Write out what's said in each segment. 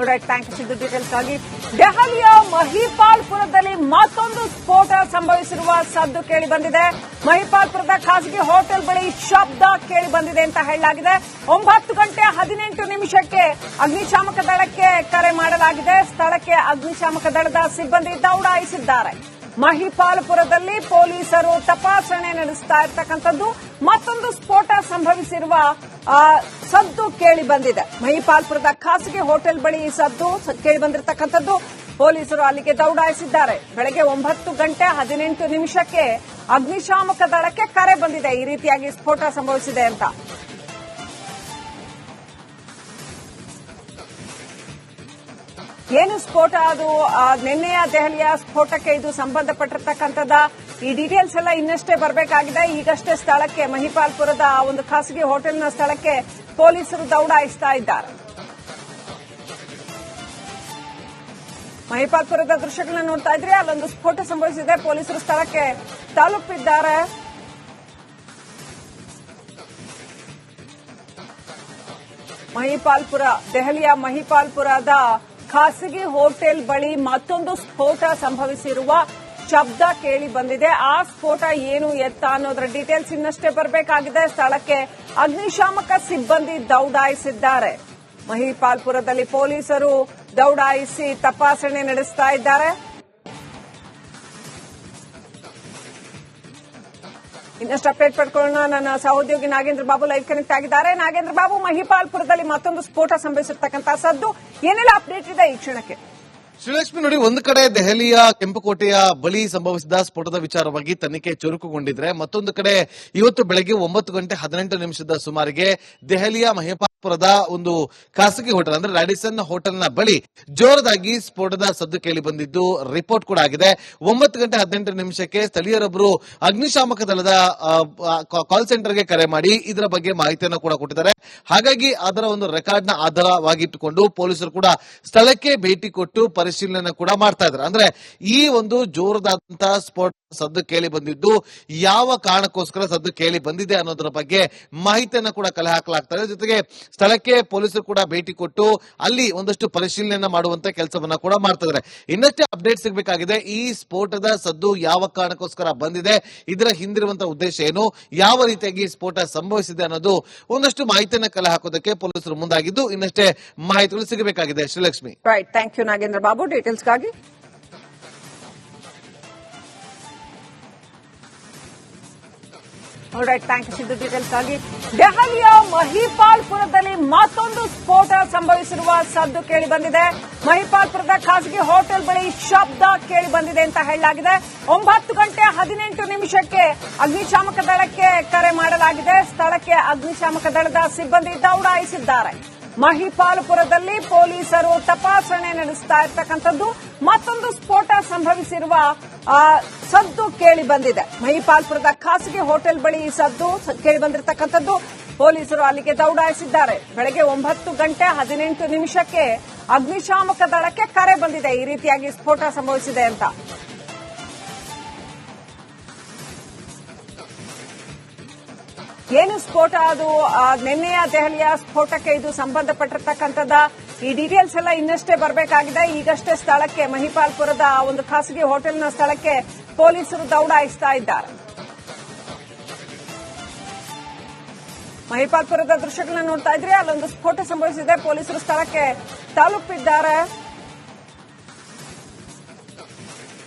Right, thank you Siddu ಡೀಟೇಲ್ಸ್ಗಾಗಿ. ದೆಹಲಿಯ ಮಹಿಪಾಲ್ಪುರದಲ್ಲಿ ಮತ್ತೊಂದು ಸ್ಫೋಟ ಸಂಭವಿಸಿರುವ ಸದ್ದು ಕೇಳಿ ಬಂದಿದೆ. ಮಹಿಪಾಲ್ಪುರದ ಖಾಸಗಿ ಹೋಟೆಲ್ ಬಳಿ ಶಬ್ದ ಕೇಳಿ ಬಂದಿದೆ ಅಂತ ಹೇಳಲಾಗಿದೆ. 9:18 ಅಗ್ನಿಶಾಮಕ ದಳಕ್ಕೆ ಕರೆ ಮಾಡಲಾಗಿದೆ. ಸ್ಥಳಕ್ಕೆ ಅಗ್ನಿಶಾಮಕ ದಳದ ಸಿಬ್ಬಂದಿ ದೌಡಾಯಿಸಿದ್ದಾರೆ. ಮಹಿಪಾಲ್ಪುರದಲ್ಲಿ ಪೊಲೀಸರು ತಪಾಸಣೆ ನಡೆಸ್ತಾ ಇರ್ತಕ್ಕಂಥದ್ದು ಮತ್ತೊಂದು ಸ್ಫೋಟ ಸಂಭವಿಸಿರುವ ಸದ್ದು ಕೇಳಿ ಬಂದಿದೆ. ಮಹಿಪಾಲ್ಪುರದ ಖಾಸಗಿ ಹೋಟೆಲ್ ಬಳಿ ಈ ಸದ್ದು ಕೇಳಿ ಬಂದಿರತಕ್ಕಂಥದ್ದು. ಪೊಲೀಸರು ಅಲ್ಲಿಗೆ ದೌಡಾಯಿಸಿದ್ದಾರೆ. ಬೆಳಗ್ಗೆ 9:18 ಅಗ್ನಿಶಾಮಕ ದಳಕ್ಕೆ ಕರೆ ಬಂದಿದೆ, ಈ ರೀತಿಯಾಗಿ ಸ್ಫೋಟ ಸಂಭವಿಸಿದೆ ಅಂತ. ಏನು ಸ್ಫೋಟ ಅದು? ನಿನ್ನೆಯ ದೆಹಲಿಯ ಸ್ಫೋಟಕ್ಕೆ ಇದು ಸಂಬಂಧಪಟ್ಟಿರ್ತಕ್ಕಂಥದ್ದ? ಈ ಡೀಟೇಲ್ಸ್ ಎಲ್ಲ ಇನ್ನಷ್ಟೇ ಬರಬೇಕಾಗಿದೆ. ಈಗಷ್ಟೇ ಸ್ಥಳಕ್ಕೆ, ಮಹಿಪಾಲ್ಪುರದ ಒಂದು ಖಾಸಗಿ ಹೋಟೆಲ್ನ ಸ್ಥಳಕ್ಕೆ ಪೊಲೀಸರು ದೌಡಾಯಿಸ್ತಾ ಇದ್ದಾರೆ. ಮಹಿಪಾಲ್ಪುರದ ದೃಶ್ಯಗಳನ್ನ ನೋಡ್ತಾ ಇದ್ರೆ ಅಲ್ಲೊಂದು ಸ್ಫೋಟ ಸಂಭವಿಸಿದೆ. ಪೊಲೀಸರು ಸ್ಥಳಕ್ಕೆ ತಲುಪಿದ್ದಾರೆ. ದೆಹಲಿಯ ಮಹಿಪಾಲ್ಪುರದ ಖಾಸಗಿ ಹೋಟೆಲ್ ಬಳಿ ಮತ್ತೊಂದು ಸ್ಫೋಟ ಸಂಭವಿಸಿರುವ ಶಬ್ದ ಕೇಳಿ ಬಂದಿದೆ. ಆ ಸ್ಫೋಟ ಏನು ಎತ್ತ ಅನ್ನೋದರ ಡೀಟೇಲ್ಸ್ ಇನ್ನಷ್ಟೇ ಬರಬೇಕಾಗಿದೆ. ಸ್ಥಳಕ್ಕೆ ಅಗ್ನಿಶಾಮಕ ಸಿಬ್ಬಂದಿ ದೌಡಾಯಿಸಿದ್ದಾರೆ. ಮಹಿಪಾಲ್ಪುರದಲ್ಲಿ ಪೊಲೀಸರು ದೌಡಾಯಿಸಿ ತಪಾಸಣೆ ನಡೆಸ್ತಾ ಇದ್ದಾರೆ. ಇನ್ನಷ್ಟು ಅಪ್ಡೇಟ್ ಪಡ್ಕೊಳ್ಳೋಣ. ನನ್ನ ಸಹೋದ್ಯೋಗಿ ನಾಗೇಂದ್ರ ಬಾಬು ಲೈವ್ ಕನೆಕ್ಟ್ ಆಗಿದ್ದಾರೆ. ನಾಗೇಂದ್ರ ಬಾಬು, ಮಹಿಪಾಲ್ಪುರದಲ್ಲಿ ಮತ್ತೊಂದು ಸ್ಫೋಟ ಸಂಭವಿಸಿರ್ತಕ್ಕಂಥ ಸದ್ದು, ಏನೆಲ್ಲ ಅಪ್ಡೇಟ್ ಇದೆ ಈ ಕ್ಷಣಕ್ಕೆ? ಶ್ರೀಲಕ್ಷ್ಮಿ, ನೋಡಿ, ಒಂದು ಕಡೆ ದೆಹಲಿಯ ಕೆಂಪುಕೋಟೆಯ ಬಳಿ ಸಂಭವಿಸಿದ ಸ್ಫೋಟದ ವಿಚಾರವಾಗಿ ತನಿಖೆ ಚುರುಕುಗೊಂಡಿದ್ರೆ, ಮತ್ತೊಂದು ಕಡೆ ಇವತ್ತು ಬೆಳಗ್ಗೆ 9:18 ಸುಮಾರಿಗೆ ದೆಹಲಿಯ ಮಹಿಪಾಲ್ಪುರದ ಒಂದು ಖಾಸಗಿ ಹೋಟೆಲ್ ಅಂದ್ರೆ ರಾಡಿಸನ್ ಹೋಟೆಲ್ನ ಬಳಿ ಜೋರದಾಗಿ ಸ್ಫೋಟದ ಸದ್ದು ಕೇಳಿ ಬಂದಿದ್ದು ರಿಪೋರ್ಟ್ ಕೂಡ ಆಗಿದೆ. 9:18 ಸ್ಥಳೀಯರೊಬ್ಬರು ಅಗ್ನಿಶಾಮಕ ದಳದ ಕಾಲ್ ಸೆಂಟರ್ಗೆ ಕರೆ ಮಾಡಿ ಇದರ ಬಗ್ಗೆ ಮಾಹಿತಿಯನ್ನು ಕೂಡ ಕೊಟ್ಟಿದ್ದಾರೆ. ಹಾಗಾಗಿ ಅದರ ಒಂದು ರೆಕಾರ್ಡ್ ನ ಆಧಾರವಾಗಿಟ್ಟುಕೊಂಡು ಪೊಲೀಸರು ಕೂಡ ಸ್ಥಳಕ್ಕೆ ಭೇಟಿ ಕೊಟ್ಟು ಪರಿಶೀಲನೆ ಕೂಡ ಮಾಡ್ತಾ ಇದ್ದಾರೆ. ಅಂದ್ರೆ ಈ ಒಂದು ಜೋರದಾದಂತಹ ಸ್ಫೋಟ ಸದ್ದು ಕೇಳಿ ಬಂದಿದ್ದು ಯಾವ ಕಾರಣಕ್ಕೋಸ್ಕರ ಸದ್ದು ಕೇಳಿ ಬಂದಿದೆ ಅನ್ನೋದರ ಬಗ್ಗೆ ಮಾಹಿತಿಯನ್ನ ಕೂಡ ಕಲೆ ಹಾಕಲಾಗ್ತದೆ. ಜೊತೆಗೆ ಸ್ಥಳಕ್ಕೆ ಪೊಲೀಸರು ಕೂಡ ಭೇಟಿ ಕೊಟ್ಟು ಅಲ್ಲಿ ಒಂದಷ್ಟು ಪರಿಶೀಲನೆ ಮಾಡುವಂತ ಕೆಲಸವನ್ನ ಕೂಡ ಮಾಡ್ತಾ ಇದ್ದಾರೆ. ಇನ್ನಷ್ಟೇ ಅಪ್ಡೇಟ್ ಸಿಗಬೇಕಾಗಿದೆ. ಈ ಸ್ಫೋಟದ ಸದ್ದು ಯಾವ ಕಾರಣಕ್ಕೋಸ್ಕರ ಬಂದಿದೆ, ಇದರ ಹಿಂದಿರುವಂತಹ ಉದ್ದೇಶ ಏನು, ಯಾವ ರೀತಿಯಾಗಿ ಸ್ಫೋಟ ಸಂಭವಿಸಿದೆ ಅನ್ನೋದು ಒಂದಷ್ಟು ಮಾಹಿತಿಯನ್ನ ಕಲೆ ಹಾಕೋದಕ್ಕೆ ಪೊಲೀಸರು ಮುಂದಾಗಿದ್ದು ಇನ್ನಷ್ಟೇ ಮಾಹಿತಿಗಳು ಸಿಗಬೇಕಾಗಿದೆ. Srilakshmi, right, thank you Nagendra Babu ಡೀಟೇಲ್ಸ್ಗಾಗಿ. ರೈಟ್, ಥ್ಯಾಂಕ್ ಯು ಸಿದ್ದು ಡೀಟೇಲ್ಸ್ಗಾಗಿ. ದೆಹಲಿಯ ಮಹಿಪಾಲ್ಪುರದಲ್ಲಿ ಮತ್ತೊಂದು ಸ್ಫೋಟ ಸಂಭವಿಸಿರುವ ಸದ್ದು ಕೇಳಿ ಬಂದಿದೆ. ಮಹಿಪಾಲ್ಪುರದ ಖಾಸಗಿ ಹೋಟೆಲ್ ಬಳಿ ಶಬ್ದ ಕೇಳಿ ಬಂದಿದೆ ಅಂತ ಹೇಳಲಾಗಿದೆ. 9:18 ಅಗ್ನಿಶಾಮಕ ದಳಕ್ಕೆ ಕರೆ ಮಾಡಲಾಗಿದೆ. ಸ್ಥಳಕ್ಕೆ ಅಗ್ನಿಶಾಮಕ ದಳದ ಸಿಬ್ಬಂದಿ ದೌಡಾಯಿಸಿದ್ದಾರೆ. ಮಹಿಪಾಲ್ಪುರದಲ್ಲಿ ಪೊಲೀಸರು ತಪಾಸಣೆ ನಡೆಸ್ತಾ ಇರ್ತಕ್ಕಂಥದ್ದು ಮತ್ತೊಂದು ಸ್ಫೋಟ ಸಂಭವಿಸಿರುವ ಸದ್ದು ಕೇಳಿ ಬಂದಿದೆ. ಮಹಿಪಾಲ್ಪುರದ ಖಾಸಗಿ ಹೋಟೆಲ್ ಬಳಿ ಈ ಸದ್ದು ಕೇಳಿ ಬಂದಿರತಕ್ಕಂಥದ್ದು. ಪೊಲೀಸರು ಅಲ್ಲಿಗೆ ದೌಡಾಯಿಸಿದ್ದಾರೆ. ಬೆಳಗ್ಗೆ 9:18 ಅಗ್ನಿಶಾಮಕ ದಳಕ್ಕೆ ಕರೆ ಬಂದಿದೆ, ಈ ರೀತಿಯಾಗಿ ಸ್ಫೋಟ ಸಂಭವಿಸಿದೆ ಅಂತ. ಏನು ಸ್ಫೋಟ ಅದು? ನಿನ್ನೆಯ ದೆಹಲಿಯ ಸ್ಫೋಟಕ್ಕೆ ಇದು ಸಂಬಂಧಪಟ್ಟಿರ್ತಕ್ಕಂಥದ್ದ? ಈ ಡೀಟೇಲ್ಸ್ ಎಲ್ಲ ಇನ್ನಷ್ಟೇ ಬರಬೇಕಾಗಿದೆ. ಈಗಷ್ಟೇ ಸ್ಥಳಕ್ಕೆ, ಮಹಿಪಾಲ್ಪುರದ ಒಂದು ಖಾಸಗಿ ಹೋಟೆಲ್ನ ಸ್ಥಳಕ್ಕೆ ಪೊಲೀಸರು ದೌಡಾಯಿಸ್ತಾ ಇದ್ದಾರೆ. ಮಹಿಪಾಲ್ಪುರದ ದೃಶ್ಯಗಳನ್ನ ನೋಡ್ತಾ ಇದ್ರೆ ಅಲ್ಲೊಂದು ಸ್ಫೋಟ ಸಂಭವಿಸಿದೆ. ಪೊಲೀಸರು ಸ್ಥಳಕ್ಕೆ ತಲುಪಿದ್ದಾರೆ.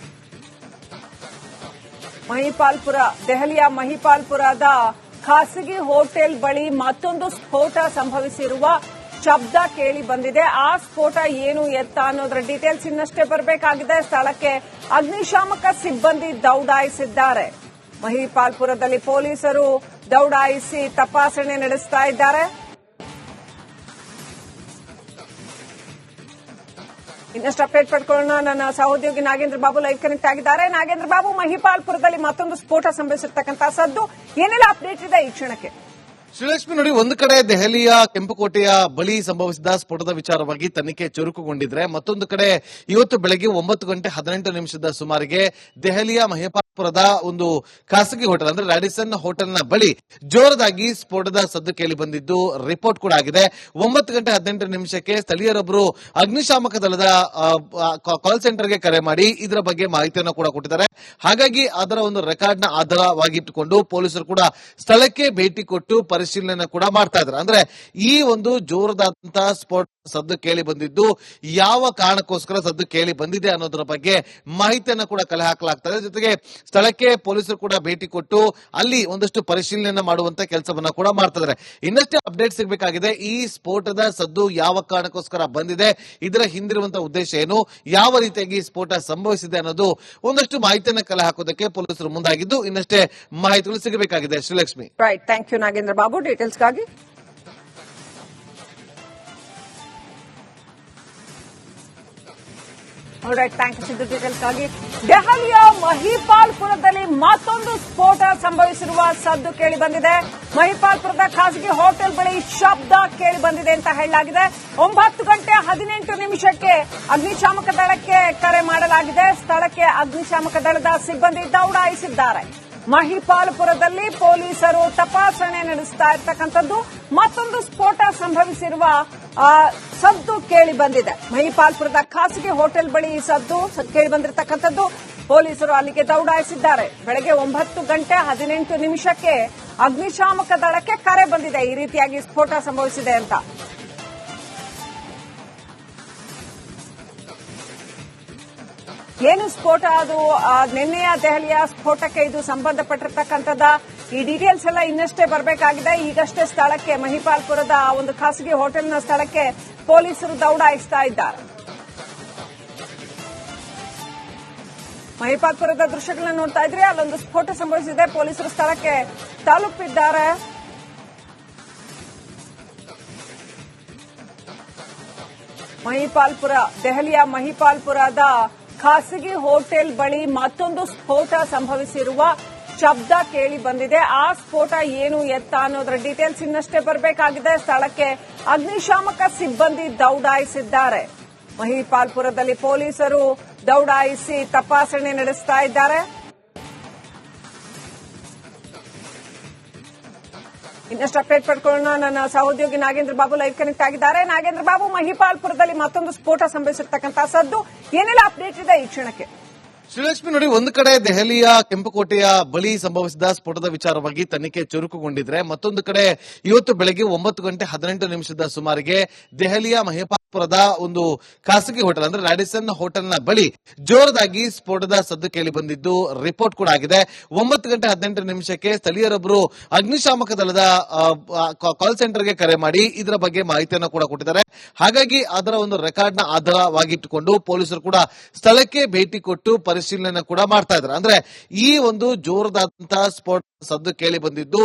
ದೆಹಲಿಯ ಮಹಿಪಾಲ್ಪುರದ ಖಾಸಗಿ ಹೋಟೆಲ್ ಬಳಿ ಮತ್ತೊಂದು ಸ್ಫೋಟ ಸಂಭವಿಸಿರುವ ಶಬ್ದ ಕೇಳಿ ಬಂದಿದೆ. ಆ ಸ್ಫೋಟ ಏನು ಎತ್ತ ಅನ್ನೋದರ ಡೀಟೇಲ್ಸ್ ಇನ್ನಷ್ಟೇ ಬರಬೇಕಾಗಿದೆ. ಸ್ಥಳಕ್ಕೆ ಅಗ್ನಿಶಾಮಕ ಸಿಬ್ಬಂದಿ ದೌಡಾಯಿಸಿದ್ದಾರೆ. ಮಹಿಪಾಲ್ಪುರದಲ್ಲಿ ಪೊಲೀಸರು ದೌಡಾಯಿಸಿ ತಪಾಸಣೆ ನಡೆಸ್ತಾ ಇದ್ದಾರೆ. ಇನ್ನಷ್ಟು ಅಪ್ಡೇಟ್ ಪಡ್ಕೊಳ್ಳೋಣ. ನನ್ನ ಸಹೋದ್ಯೋಗಿ ನಾಗೇಂದ್ರ ಬಾಬು ಲೈವ್ ಕನೆಕ್ಟ್ ಆಗಿದ್ದಾರೆ. ನಾಗೇಂದ್ರ ಬಾಬು, ಮಹಿಪಾಲ್ಪುರದಲ್ಲಿ ಮತ್ತೊಂದು ಸ್ಫೋಟ ಸಂಭವಿಸಿರ್ತಕ್ಕಂಥ ಸದ್ದು, ಏನೆಲ್ಲ ಅಪ್ಡೇಟ್ ಇದೆ ಈ ಕ್ಷಣಕ್ಕೆ? ಶ್ರೀಲಕ್ಷ್ಮಿ ನೋಡಿ, ಒಂದು ಕಡೆ ದೆಹಲಿಯ ಕೆಂಪುಕೋಟೆಯ ಬಳಿ ಸಂಭವಿಸಿದ ಸ್ಫೋಟದ ವಿಚಾರವಾಗಿ ತನಿಖೆ ಚುರುಕುಗೊಂಡಿದ್ರೆ, ಮತ್ತೊಂದು ಕಡೆ ಇವತ್ತು ಬೆಳಗ್ಗೆ 9:18 ಸುಮಾರಿಗೆ ದೆಹಲಿಯ ಮಹಿಪಾಲ್ಪುರದ ಒಂದು ಖಾಸಗಿ ಹೋಟೆಲ್ ಅಂದ್ರೆ ರಾಡಿಸನ್ ಹೋಟೆಲ್ನ ಬಳಿ ಜೋರದಾಗಿ ಸ್ಫೋಟದ ಸದ್ದು ಕೇಳಿ ಬಂದಿದ್ದು ರಿಪೋರ್ಟ್ ಕೂಡ ಆಗಿದೆ. 9:18 ಸ್ಥಳೀಯರೊಬ್ಬರು ಅಗ್ನಿಶಾಮಕ ದಳದ ಕಾಲ್ ಸೆಂಟರ್ಗೆ ಕರೆ ಮಾಡಿ ಇದರ ಬಗ್ಗೆ ಮಾಹಿತಿಯನ್ನು ಕೂಡ ಕೊಟ್ಟಿದ್ದಾರೆ. ಹಾಗಾಗಿ ಅದರ ಒಂದು ರೆಕಾರ್ಡ್ ನ ಆಧಾರವಾಗಿಟ್ಟುಕೊಂಡು ಪೊಲೀಸರು ಕೂಡ ಸ್ಥಳಕ್ಕೆ ಭೇಟಿ ಕೊಟ್ಟು ಪರಿಶೀಲನೆ ಕೂಡ ಮಾಡ್ತಾ ಇದ್ದಾರೆ. ಅಂದ್ರೆ ಈ ಒಂದು ಜೋರದಾದಂತಹ ಸ್ಫೋಟ ಸದ್ದು ಕೇಳಿ ಬಂದಿದ್ದು ಯಾವ ಕಾರಣಕ್ಕೋಸ್ಕರ ಸದ್ದು ಕೇಳಿ ಬಂದಿದೆ ಅನ್ನೋದರ ಬಗ್ಗೆ ಮಾಹಿತಿಯನ್ನ ಕೂಡ ಕಲೆ ಹಾಕಲಾಗ್ತದೆ. ಜೊತೆಗೆ ಸ್ಥಳಕ್ಕೆ ಪೊಲೀಸರು ಕೂಡ ಭೇಟಿ ಕೊಟ್ಟು ಅಲ್ಲಿ ಒಂದಷ್ಟು ಪರಿಶೀಲನೆ ಮಾಡುವಂತ ಕೆಲಸವನ್ನ ಕೂಡ ಮಾಡ್ತಾ ಇದ್ದಾರೆ. ಇನ್ನಷ್ಟೇ ಅಪ್ಡೇಟ್ ಸಿಗಬೇಕಾಗಿದೆ. ಈ ಸ್ಫೋಟದ ಸದ್ದು ಯಾವ ಕಾರಣಕ್ಕೋಸ್ಕರ ಬಂದಿದೆ, ಇದರ ಹಿಂದಿರುವಂತಹ ಉದ್ದೇಶ ಏನು, ಯಾವ ರೀತಿಯಾಗಿ ಸ್ಫೋಟ ಸಂಭವಿಸಿದೆ ಅನ್ನೋದು ಒಂದಷ್ಟು ಮಾಹಿತಿಯನ್ನ ಕಲೆ ಹಾಕೋದಕ್ಕೆ ಪೊಲೀಸರು ಮುಂದಾಗಿದ್ದು ಇನ್ನಷ್ಟೇ ಮಾಹಿತಿಗಳು ಸಿಗಬೇಕಾಗಿದೆ. Srilakshmi. Right, thank you Nagendra Babu ಡೀಟೇಲ್ಸ್ಗಾಗಿ. ಥ್ಯಾಂಕ್ ಯು ಸಿದ್ದು ಡೀಟೇಲ್ಸ್ಗಾಗಿ. ದೆಹಲಿಯ ಮಹಿಪಾಲ್ಪುರದಲ್ಲಿ ಮತ್ತೊಂದು ಸ್ಫೋಟ ಸಂಭವಿಸಿರುವ ಸದ್ದು ಕೇಳಿ ಬಂದಿದೆ. ಮಹಿಪಾಲ್ಪುರದ ಖಾಸಗಿ ಹೋಟೆಲ್ ಬಳಿ ಶಬ್ದ ಕೇಳಿ ಬಂದಿದೆ ಅಂತ ಹೇಳಲಾಗಿದೆ. 9:18 ಅಗ್ನಿಶಾಮಕ ದಳಕ್ಕೆ ಕರೆ ಮಾಡಲಾಗಿದೆ. ಸ್ಥಳಕ್ಕೆ ಅಗ್ನಿಶಾಮಕ ದಳದ ಸಿಬ್ಬಂದಿ ದೌಡಾಯಿಸಿದ್ದಾರೆ. ಮಹಿಪಾಲ್ಪುರದಲ್ಲಿ ಪೊಲೀಸರು ತಪಾಸಣೆ ನಡೆಸ್ತಾ ಇರ್ತಕ್ಕಂಥದ್ದು ಮತ್ತೊಂದು ಸ್ಫೋಟ ಸಂಭವಿಸಿರುವ ಸದ್ದು ಕೇಳಿ ಬಂದಿದೆ. ಮಹಿಪಾಲ್ಪುರದ ಖಾಸಗಿ ಹೋಟೆಲ್ ಬಳಿ ಈ ಸದ್ದು ಕೇಳಿ ಬಂದಿರತಕ್ಕಂಥದ್ದು. ಪೊಲೀಸರು ಅಲ್ಲಿಗೆ ದೌಡಾಯಿಸಿದ್ದಾರೆ. ಬೆಳಗ್ಗೆ 9:18 ಅಗ್ನಿಶಾಮಕ ದಳಕ್ಕೆ ಕರೆ ಬಂದಿದೆ ಈ ರೀತಿಯಾಗಿ ಸ್ಫೋಟ ಸಂಭವಿಸಿದೆ ಅಂತ. ಏನು ಸ್ಫೋಟ, ಅದು ನಿನ್ನೆಯ ದೆಹಲಿಯ ಸ್ಫೋಟಕ್ಕೆ ಇದು ಸಂಬಂಧಪಟ್ಟಿರ್ತಕ್ಕಂಥದ್ದ, ಈ ಡೀಟೇಲ್ಸ್ ಎಲ್ಲ ಇನ್ನಷ್ಟೇ ಬರಬೇಕಾಗಿದೆ. ಈಗಷ್ಟೇ ಸ್ಥಳಕ್ಕೆ ಮಹಿಪಾಲ್ಪುರದ ಒಂದು ಖಾಸಗಿ ಹೋಟೆಲ್ನ ಸ್ಥಳಕ್ಕೆ ಪೊಲೀಸರು ದೌಡಾಯಿಸ್ತಾ ಇದ್ದಾರೆ. ಮಹಿಪಾಲ್ಪುರದ ದೃಶ್ಯಗಳನ್ನ ನೋಡ್ತಾ ಇದ್ರೆ ಅಲ್ಲೊಂದು ಸ್ಫೋಟ ಸಂಭವಿಸಿದೆ. ಪೊಲೀಸರು ಸ್ಥಳಕ್ಕೆ ತಲುಪಿದ್ದಾರೆ. ದೆಹಲಿಯ ಮಹಿಪಾಲ್ಪುರದ ಖಾಸಗಿ ಹೋಟೆಲ್ ಬಳಿ ಮತ್ತೊಂದು ಸ್ಫೋಟ ಸಂಭವಿಸಿರುವ ಶಬ್ದ ಕೇಳಿ ಬಂದಿದೆ. ಆ ಸ್ಫೋಟ ಏನು ಎತ್ತ ಅನ್ನೋದರ ಡೀಟೇಲ್ಸ್ ಇನ್ನಷ್ಟೇ ಬರಬೇಕಾಗಿದೆ. ಸ್ಥಳಕ್ಕೆ ಅಗ್ನಿಶಾಮಕ ಸಿಬ್ಬಂದಿ ದೌಡಾಯಿಸಿದ್ದಾರೆ. ಮಹಿಪಾಲ್ಪುರದಲ್ಲಿ ಪೊಲೀಸರು ದೌಡಾಯಿಸಿ ತಪಾಸಣೆ ನಡೆಸ್ತಾ ಇದ್ದಾರೆ. ಇನ್ನಷ್ಟು ಅಪ್ಡೇಟ್ ಪಡ್ಕೊಳ್ಳೋಣ. ನನ್ನ ಸಹೋದ್ಯೋಗಿ ನಾಗೇಂದ್ರ ಬಾಬು ಲೈವ್ ಕನೆಕ್ಟ್ ಆಗಿದ್ದಾರೆ. ನಾಗೇಂದ್ರ ಬಾಬು, ಮಹಿಪಾಲ್ಪುರದಲ್ಲಿ ಮತ್ತೊಂದು ಸ್ಫೋಟ ಸಂಭವಿಸಿರ್ತಕ್ಕಂತಹ ಸದ್ದು, ಏನೆಲ್ಲ ಅಪ್ಡೇಟ್ ಇದೆ ಈ ಕ್ಷಣಕ್ಕೆ? ಶ್ರೀಲಕ್ಷ್ಮಿ ನೋಡಿ, ಒಂದು ಕಡೆ ದೆಹಲಿಯ ಕೆಂಪುಕೋಟೆಯ ಬಳಿ ಸಂಭವಿಸಿದ ಸ್ಫೋಟದ ವಿಚಾರವಾಗಿ ತನಿಖೆ ಚುರುಕುಗೊಂಡಿದ್ರೆ, ಮತ್ತೊಂದು ಕಡೆ ಇವತ್ತು ಬೆಳಗ್ಗೆ 9:18 ಸುಮಾರಿಗೆ ದೆಹಲಿಯ ಮಹಿಪಾಲ್ಪುರದ ಒಂದು ಖಾಸಗಿ ಹೋಟೆಲ್ ಅಂದ್ರೆ ರಾಡಿಸನ್ ಹೋಟೆಲ್ನ ಬಳಿ ಜೋರದಾಗಿ ಸ್ಫೋಟದ ಸದ್ದು ಕೇಳಿ ಬಂದಿದ್ದು ರಿಪೋರ್ಟ್ ಕೂಡ ಆಗಿದೆ. 9:18 ಸ್ಥಳೀಯರೊಬ್ಬರು ಅಗ್ನಿಶಾಮಕ ದಳದ ಕಾಲ್ ಸೆಂಟರ್ಗೆ ಕರೆ ಮಾಡಿ ಇದರ ಬಗ್ಗೆ ಮಾಹಿತಿಯನ್ನು ಕೂಡ ಕೊಟ್ಟಿದ್ದಾರೆ. ಹಾಗಾಗಿ ಅದರ ಒಂದು ರೆಕಾರ್ಡ್ ನ ಆಧಾರವಾಗಿಟ್ಟುಕೊಂಡು ಪೊಲೀಸರು ಕೂಡ ಸ್ಥಳಕ್ಕೆ ಭೇಟಿ ಕೊಟ್ಟು ಪರಿಶೀಲನೆ ಕೂಡ ಮಾಡ್ತಾ ಇದ್ದಾರೆ. ಅಂದ್ರೆ ಈ ಒಂದು ಜೋರದಾದಂತಹ ಸ್ಫೋಟ ಸದ್ದು ಕೇಳಿ ಬಂದಿದ್ದು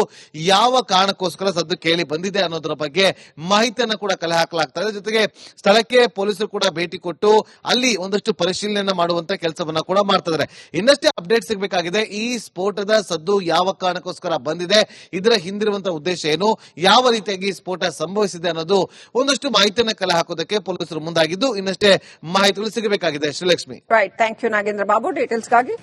ಯಾವ ಕಾರಣಕ್ಕೋಸ್ಕರ ಸದ್ದು ಕೇಳಿ ಬಂದಿದೆ ಅನ್ನೋದರ ಬಗ್ಗೆ ಮಾಹಿತಿಯನ್ನ ಕೂಡ ಕಲೆ ಹಾಕಲಾಗ್ತಾ ಇದೆ. ಜೊತೆಗೆ ಸ್ಥಳಕ್ಕೆ ಪೊಲೀಸರು ಕೂಡ ಭೇಟಿ ಕೊಟ್ಟು ಅಲ್ಲಿ ಒಂದಷ್ಟು ಪರಿಶೀಲನೆ ಮಾಡುವಂತ ಕೆಲಸವನ್ನ ಕೂಡ ಮಾಡ್ತಾ ಇದ್ದಾರೆ. ಇನ್ನಷ್ಟೇ ಅಪ್ಡೇಟ್ ಸಿಗಬೇಕಾಗಿದೆ. ಈ ಸ್ಫೋಟದ ಸದ್ದು ಯಾವ ಕಾರಣಕ್ಕೋಸ್ಕರ ಬಂದಿದೆ, ಇದರ ಹಿಂದಿರುವಂತಹ ಉದ್ದೇಶ ಏನು, ಯಾವ ರೀತಿಯಾಗಿ ಸ್ಫೋಟ ಸಂಭವಿಸಿದೆ ಅನ್ನೋದು ಒಂದಷ್ಟು ಮಾಹಿತಿಯನ್ನ ಕಲೆ ಹಾಕೋದಕ್ಕೆ ಪೊಲೀಸರು ಮುಂದಾಗಿದ್ದು ಇನ್ನಷ್ಟೇ ಮಾಹಿತಿಗಳು ಸಿಗಬೇಕಾಗಿದೆ. Srilakshmi. Right, thank you Nagendra Babu ಡೀಟೇಲ್ಸ್ಗಾಗಿ.